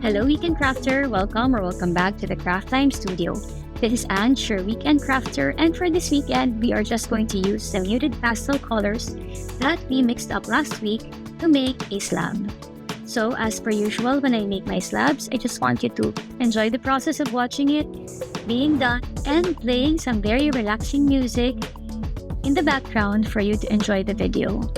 Hello, Weekend Crafter. Welcome back to the Craft Time Studio. This is Anne, your Weekend Crafter, and for this weekend, we are just going to use the muted pastel colors that we mixed up last week to make a slab. So, as per usual, when I make my slabs, I just want you to enjoy the process of watching it, being done, and playing some very relaxing music in the background for you to enjoy the video.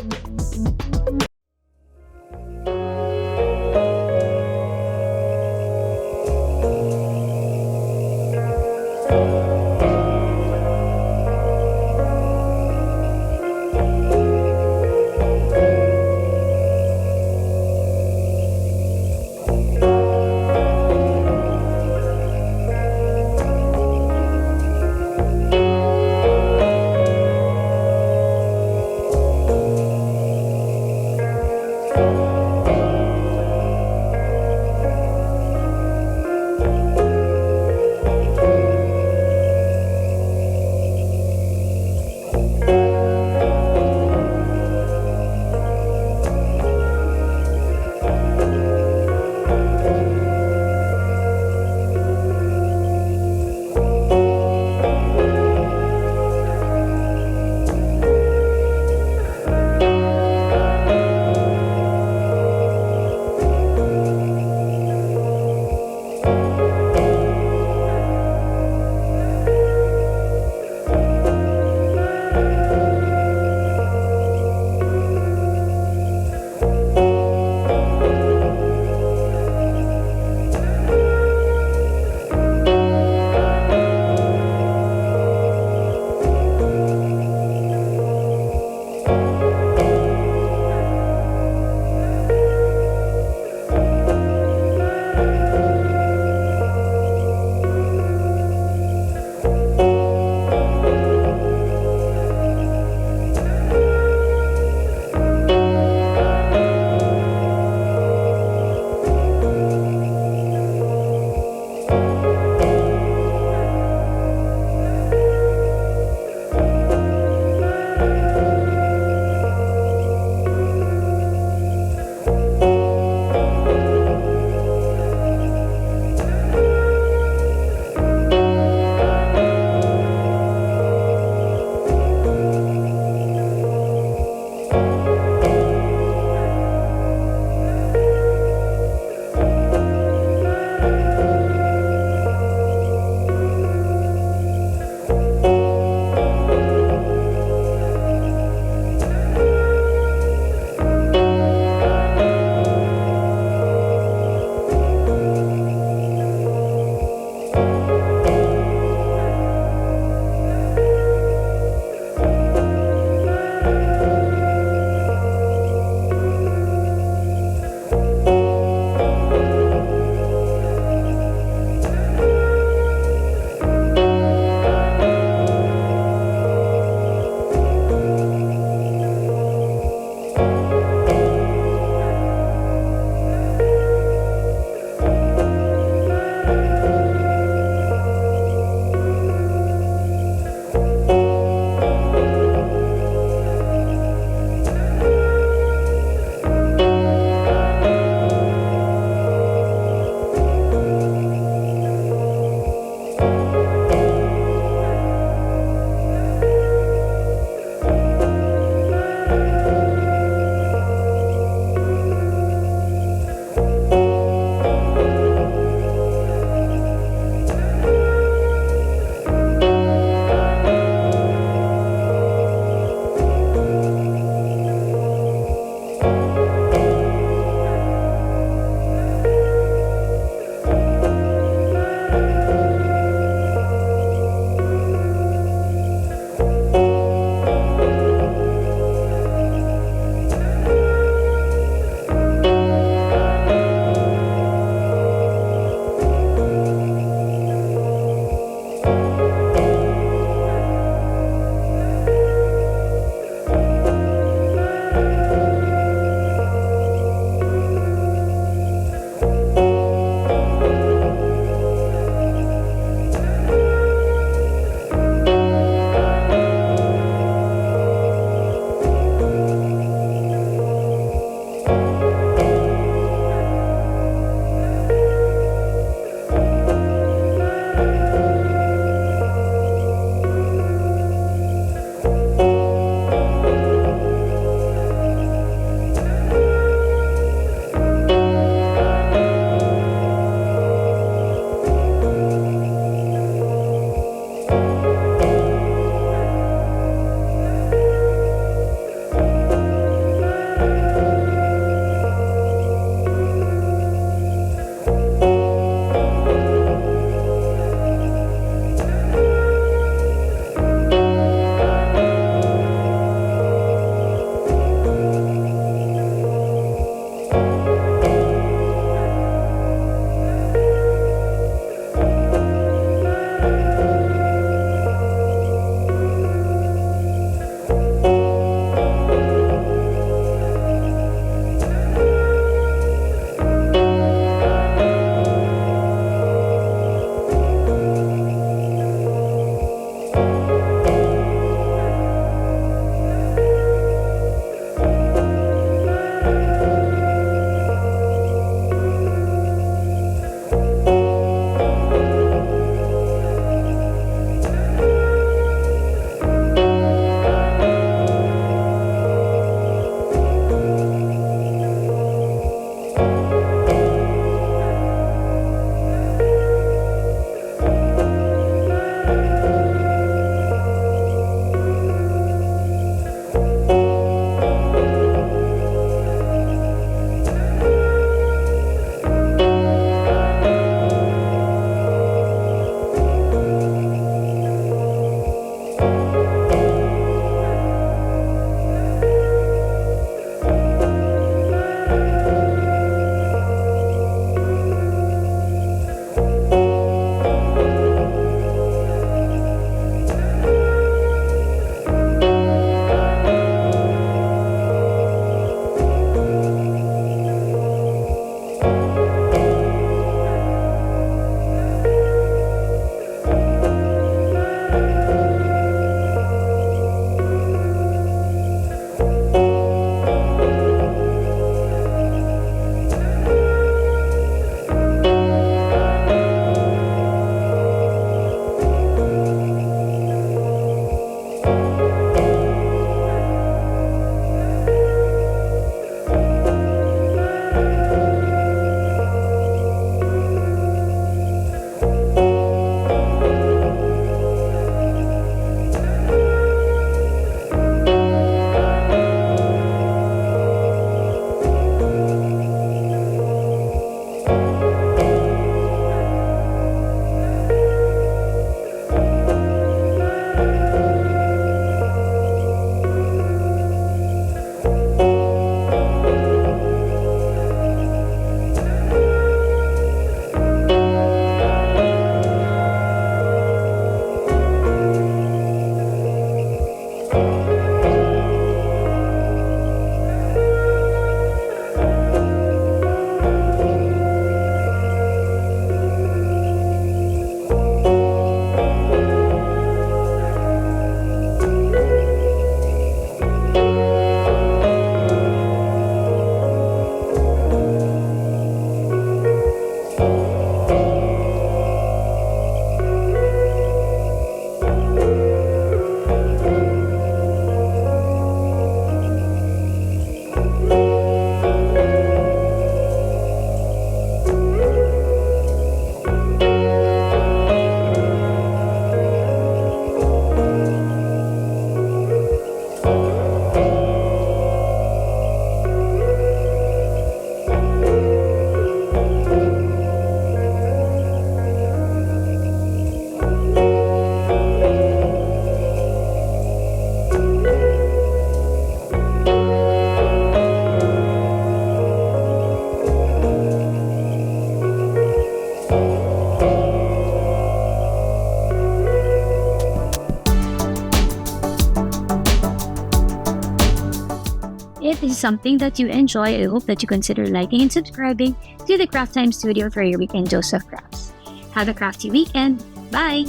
is something that you enjoy, I hope that you consider liking and subscribing to the Craft Time Studio for your weekend dose of crafts. Have a crafty weekend. Bye!